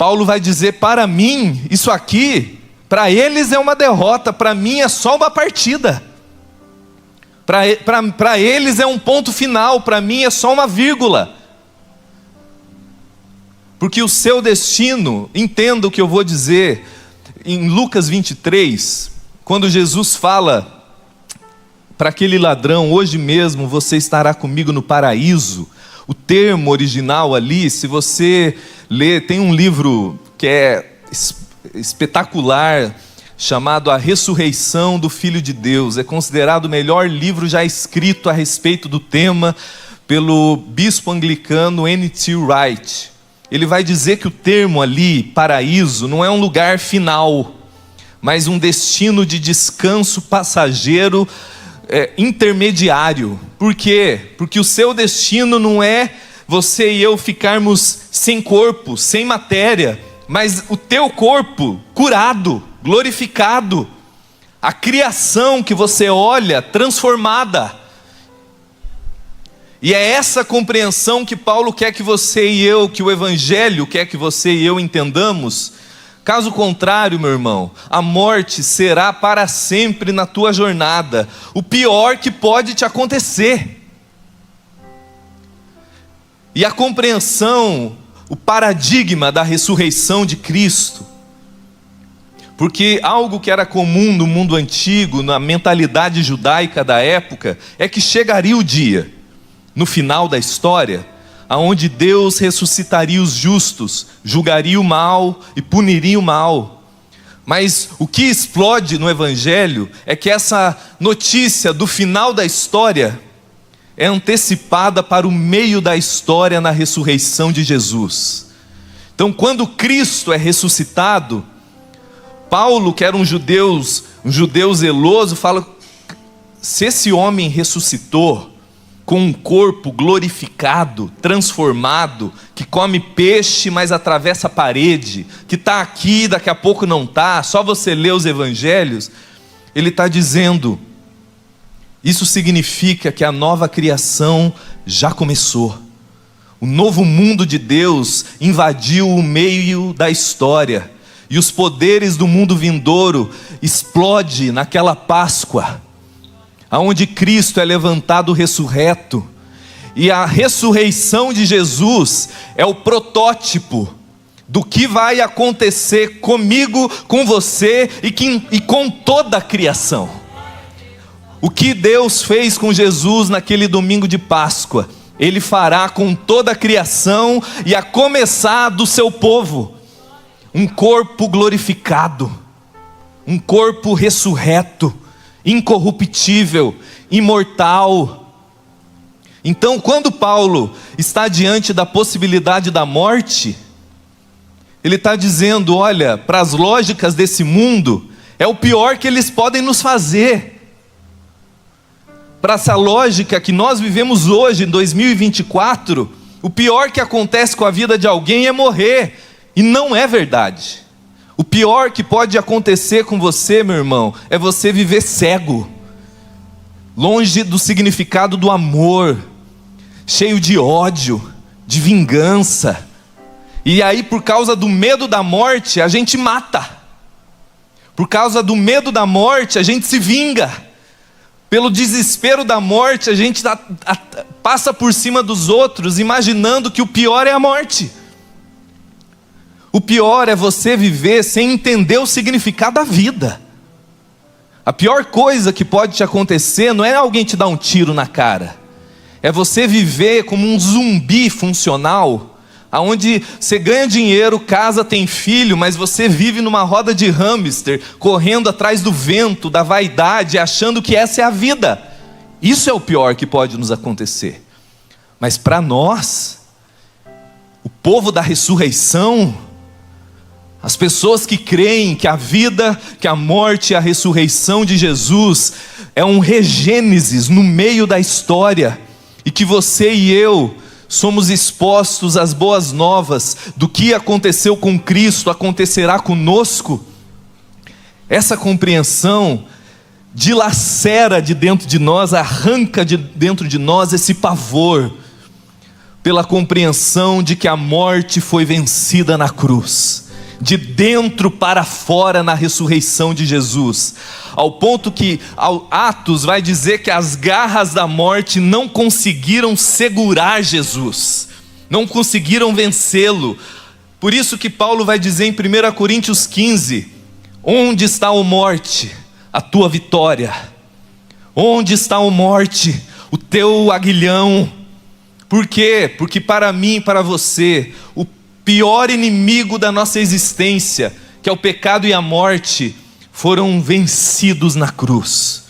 Paulo vai dizer: para mim, isso aqui, para eles é uma derrota, para mim é só uma partida. Para eles é um ponto final, para mim é só uma vírgula. Porque o seu destino, entenda o que eu vou dizer, em Lucas 23, quando Jesus fala para aquele ladrão: hoje mesmo você estará comigo no paraíso. O termo original ali, se você ler, tem um livro que é espetacular, chamado A Ressurreição do Filho de Deus. É considerado o melhor livro já escrito a respeito do tema pelo bispo anglicano N.T. Wright. Ele vai dizer que o termo ali, paraíso, não é um lugar final, mas um destino de descanso passageiro, intermediário. Por quê? Porque o seu destino não é você e eu ficarmos sem corpo, sem matéria, mas o teu corpo curado, glorificado, a criação que você olha transformada. E é essa compreensão que Paulo quer que você e eu, que o Evangelho quer que você e eu entendamos. Caso contrário, meu irmão, a morte será para sempre na tua jornada o pior que pode te acontecer. E a compreensão, o paradigma da ressurreição de Cristo, porque algo que era comum no mundo antigo, na mentalidade judaica da época, é que chegaria o dia, no final da história, aonde Deus ressuscitaria os justos, julgaria o mal e puniria o mal. Mas o que explode no Evangelho é que essa notícia do final da história é antecipada para o meio da história na ressurreição de Jesus. Então, quando Cristo é ressuscitado, Paulo, que era um judeu zeloso, fala: se esse homem ressuscitou com um corpo glorificado, transformado, que come peixe, mas atravessa a parede, que está aqui, daqui a pouco não está, só você lê os evangelhos, ele está dizendo: isso significa que a nova criação já começou. O novo mundo de Deus invadiu o meio da história, e os poderes do mundo vindouro explodem naquela Páscoa, aonde Cristo é levantado ressurreto. E a ressurreição de Jesus é o protótipo do que vai acontecer comigo, com você e com toda a criação. O que Deus fez com Jesus naquele domingo de Páscoa, Ele fará com toda a criação, e a começar do seu povo. Um corpo glorificado, um corpo ressurreto, incorruptível, imortal. Então, quando Paulo está diante da possibilidade da morte, ele está dizendo: olha, para as lógicas desse mundo, é o pior que eles podem nos fazer. Para essa lógica que nós vivemos hoje, em 2024, o pior que acontece com a vida de alguém é morrer. E não é verdade. O pior que pode acontecer com você, meu irmão, é você viver cego, longe do significado do amor, cheio de ódio, de vingança. E aí, por causa do medo da morte, a gente mata. Por causa do medo da morte, a gente se vinga. Pelo desespero da morte, a gente passa por cima dos outros, imaginando que o pior é a morte. O pior é você viver sem entender o significado da vida. A pior coisa que pode te acontecer não é alguém te dar um tiro na cara. É você viver como um zumbi funcional, onde você ganha dinheiro, casa, tem filho, mas você vive numa roda de hamster, correndo atrás do vento, da vaidade, achando que essa é a vida. Isso é o pior que pode nos acontecer. Mas para nós, o povo da ressurreição, as pessoas que creem que a vida, que a morte e a ressurreição de Jesus é um regênesis no meio da história, e que você e eu somos expostos às boas novas do que aconteceu com Cristo, acontecerá conosco. Essa compreensão dilacera de dentro de nós, arranca de dentro de nós esse pavor, pela compreensão de que a morte foi vencida na cruz, de dentro para fora na ressurreição de Jesus, ao ponto que Atos vai dizer que as garras da morte não conseguiram segurar Jesus, não conseguiram vencê-lo. Por isso que Paulo vai dizer em 1 Coríntios 15, onde está, ó morte, a tua vitória? Onde está, ó morte, o teu aguilhão? Por quê? Porque para mim e para você, o pior inimigo da nossa existência, que é o pecado e a morte, foram vencidos na cruz.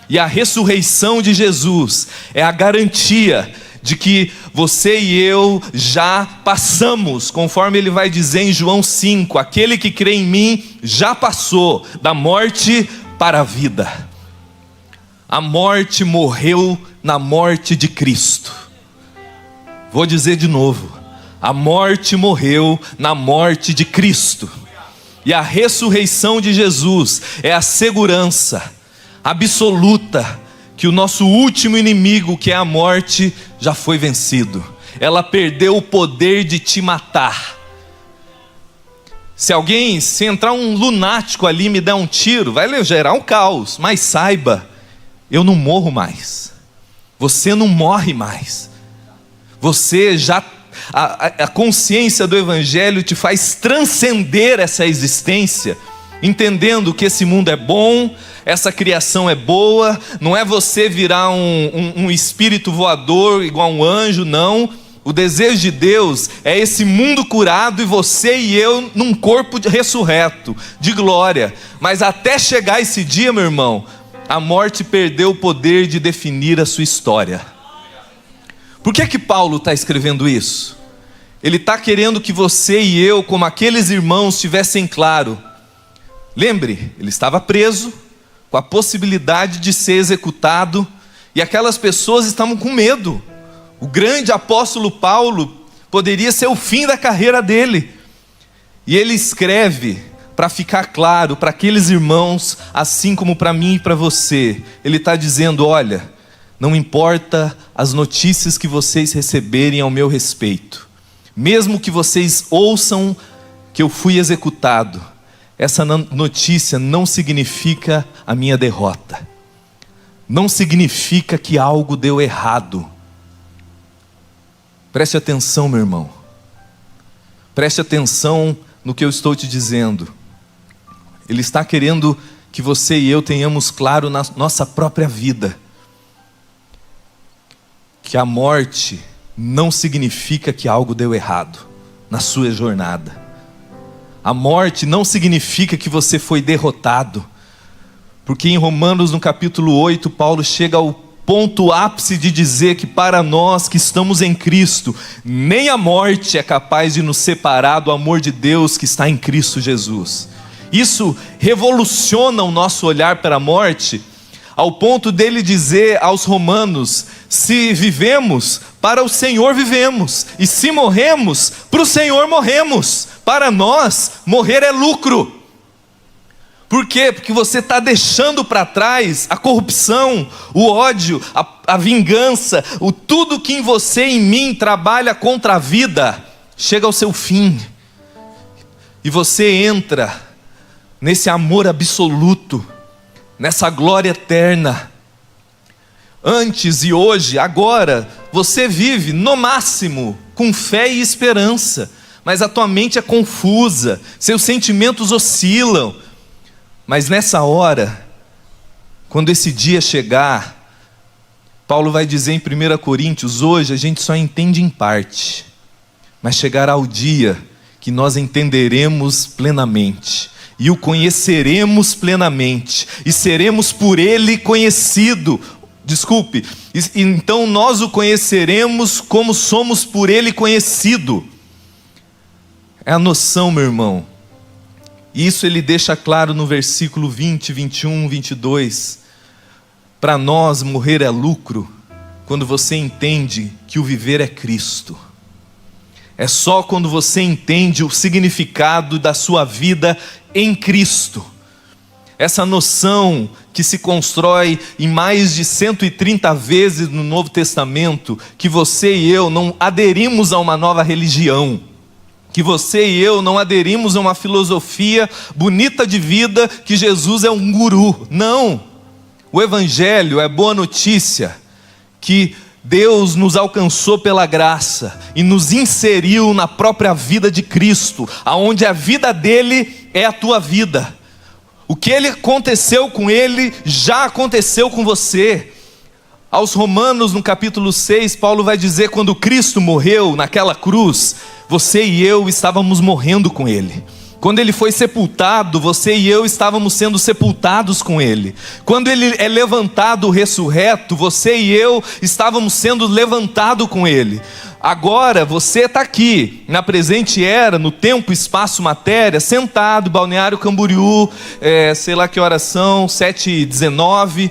E a ressurreição de Jesus é a garantia de que você e eu já passamos, conforme ele vai dizer em João 5, aquele que crê em mim já passou da morte para a vida. A morte morreu na morte de Cristo. Vou dizer de novo, a morte morreu na morte de Cristo. E a ressurreição de Jesus é a segurança absoluta que o nosso último inimigo, que é a morte, já foi vencido. Ela perdeu o poder de te matar. Se entrar um lunático ali e me der um tiro, vai gerar um caos, mas saiba, eu não morro mais. Você não morre mais. Você já... A consciência do Evangelho te faz transcender essa existência, entendendo que esse mundo é bom, essa criação é boa. Não é você virar um espírito voador igual um anjo, não. O desejo de Deus é esse mundo curado e você e eu num corpo ressurreto, de glória. Mas até chegar esse dia, meu irmão, a morte perdeu o poder de definir a sua história. Por que Paulo está escrevendo isso? Ele está querendo que você e eu, como aqueles irmãos, tivessem claro. Lembre, ele estava preso, com a possibilidade de ser executado, e aquelas pessoas estavam com medo. O grande apóstolo Paulo poderia ser o fim da carreira dele. E ele escreve para ficar claro para aqueles irmãos, assim como para mim e para você. Ele está dizendo: olha, não importa as notícias que vocês receberem ao meu respeito, mesmo que vocês ouçam que eu fui executado, essa notícia não significa a minha derrota, não significa que algo deu errado. Preste atenção, meu irmão, preste atenção no que eu estou te dizendo. Ele está querendo que você e eu tenhamos claro na nossa própria vida, que a morte não significa que algo deu errado na sua jornada. A morte não significa que você foi derrotado, porque em Romanos, no capítulo 8, Paulo chega ao ponto ápice de dizer que para nós que estamos em Cristo, nem a morte é capaz de nos separar do amor de Deus que está em Cristo Jesus. Isso revoluciona o nosso olhar para a morte, ao ponto dele dizer aos romanos: se vivemos, para o Senhor vivemos, e se morremos, para o Senhor morremos. Para nós, morrer é lucro. Por quê? Porque você está deixando para trás a corrupção, o ódio, a vingança, tudo que em você e em mim trabalha contra a vida, chega ao seu fim. E você entra nesse amor absoluto, nessa glória eterna. Antes e hoje, agora, você vive no máximo com fé e esperança, mas a tua mente é confusa, seus sentimentos oscilam. Mas nessa hora, quando esse dia chegar, Paulo vai dizer em 1 Coríntios, hoje a gente só entende em parte, mas chegará o dia que nós entenderemos plenamente, e o conheceremos plenamente, e seremos por ele conhecido. Então nós o conheceremos como somos por ele conhecido. É a noção, meu irmão. Isso ele deixa claro no versículo 20, 21, 22. Para nós morrer é lucro, quando você entende que o viver é Cristo. É só quando você entende o significado da sua vida em Cristo. Essa noção que se constrói em mais de 130 vezes no Novo Testamento, que você e eu não aderimos a uma nova religião, que você e eu não aderimos a uma filosofia bonita de vida, que Jesus é um guru. Não! O Evangelho é boa notícia, que Deus nos alcançou pela graça e nos inseriu na própria vida de Cristo, aonde a vida dele é a tua vida. O que aconteceu com ele, já aconteceu com você. Aos Romanos, no capítulo 6, Paulo vai dizer, quando Cristo morreu naquela cruz, você e eu estávamos morrendo com ele. Quando ele foi sepultado, você e eu estávamos sendo sepultados com ele. Quando ele é levantado, ressurreto, você e eu estávamos sendo levantados com ele. Agora você está aqui, na presente era, no tempo, espaço, matéria, sentado, Balneário Camboriú, sei lá que horas são, 7h19,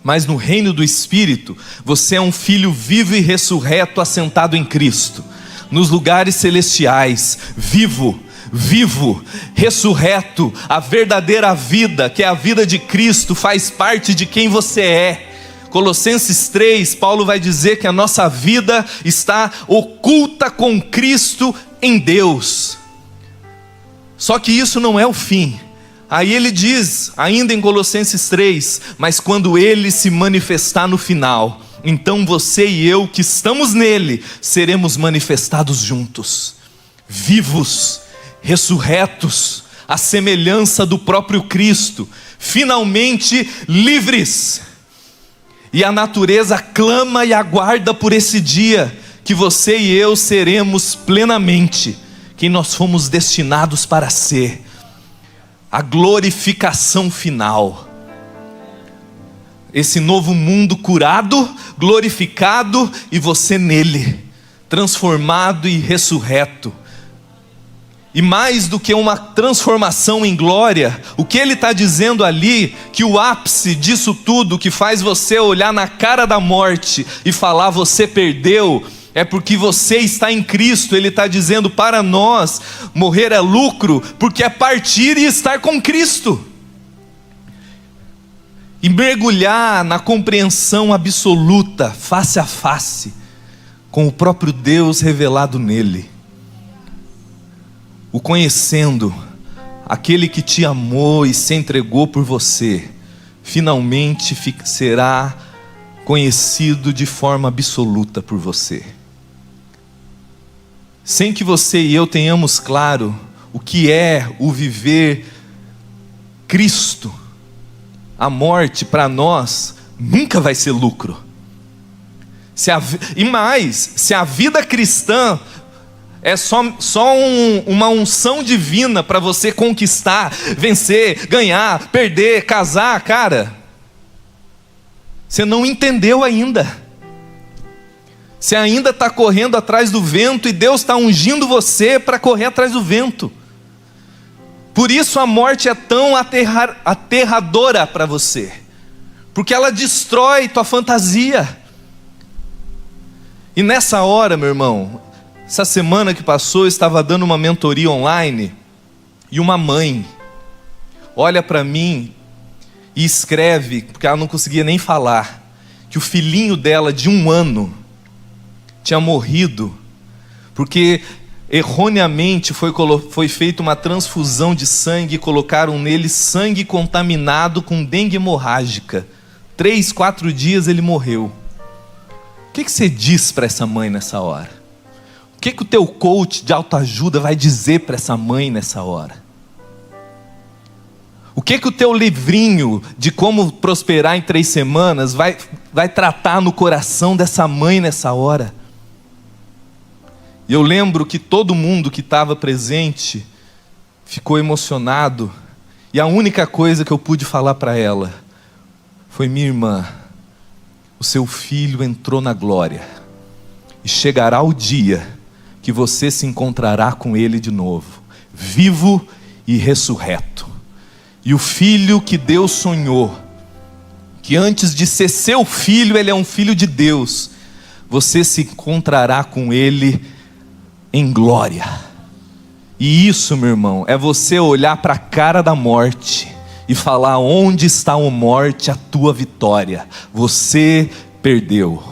mas no reino do Espírito, você é um filho vivo e ressurreto, assentado em Cristo, nos lugares celestiais, vivo, ressurreto. A verdadeira vida, que é a vida de Cristo, faz parte de quem você é. Colossenses 3, Paulo vai dizer que a nossa vida está oculta com Cristo em Deus. Só que isso não é o fim. Aí ele diz, ainda em Colossenses 3, mas quando ele se manifestar no final, então você e eu que estamos nele, seremos manifestados juntos, vivos, ressurretos, à semelhança do próprio Cristo, finalmente livres. E a natureza clama e aguarda por esse dia, que você e eu seremos plenamente quem nós fomos destinados para ser, a glorificação final. Esse novo mundo curado, glorificado, e você nele, transformado e ressurreto. E mais do que uma transformação em glória, o que ele está dizendo ali, que o ápice disso tudo, que faz você olhar na cara da morte e falar você perdeu, é porque você está em Cristo. Ele está dizendo, para nós morrer é lucro, porque é partir e estar com Cristo, e mergulhar na compreensão absoluta, face a face, com o próprio Deus revelado nele, o conhecendo, aquele que te amou e se entregou por você, finalmente será conhecido de forma absoluta por você. Sem que você e eu tenhamos claro o que é o viver Cristo, a morte para nós nunca vai ser lucro. Se a vida cristã é só uma unção divina para você conquistar, vencer, ganhar, perder, casar, cara, você não entendeu ainda. Você ainda está correndo atrás do vento, e Deus está ungindo você para correr atrás do vento. Por isso a morte é tão aterradora para você, porque ela destrói tua fantasia. E nessa hora, meu irmão, essa semana que passou, eu estava dando uma mentoria online, e uma mãe olha para mim e escreve, porque ela não conseguia nem falar, que o filhinho dela de 1 ano tinha morrido, porque erroneamente foi feita uma transfusão de sangue, e colocaram nele sangue contaminado com dengue hemorrágica. 3, 4 dias ele morreu. O que você diz para essa mãe nessa hora? O que o teu coach de autoajuda vai dizer para essa mãe nessa hora? O que o teu livrinho de como prosperar em 3 semanas vai tratar no coração dessa mãe nessa hora? E eu lembro que todo mundo que estava presente ficou emocionado, e a única coisa que eu pude falar para ela foi: minha irmã, o seu filho entrou na glória, e chegará o dia que você se encontrará com ele de novo, vivo e ressurreto. E o filho que Deus sonhou, que antes de ser seu filho, ele é um filho de Deus, você se encontrará com ele em glória. E isso, meu irmão, é você olhar para a cara da morte e falar: onde está, ó morte, a tua vitória? Você perdeu.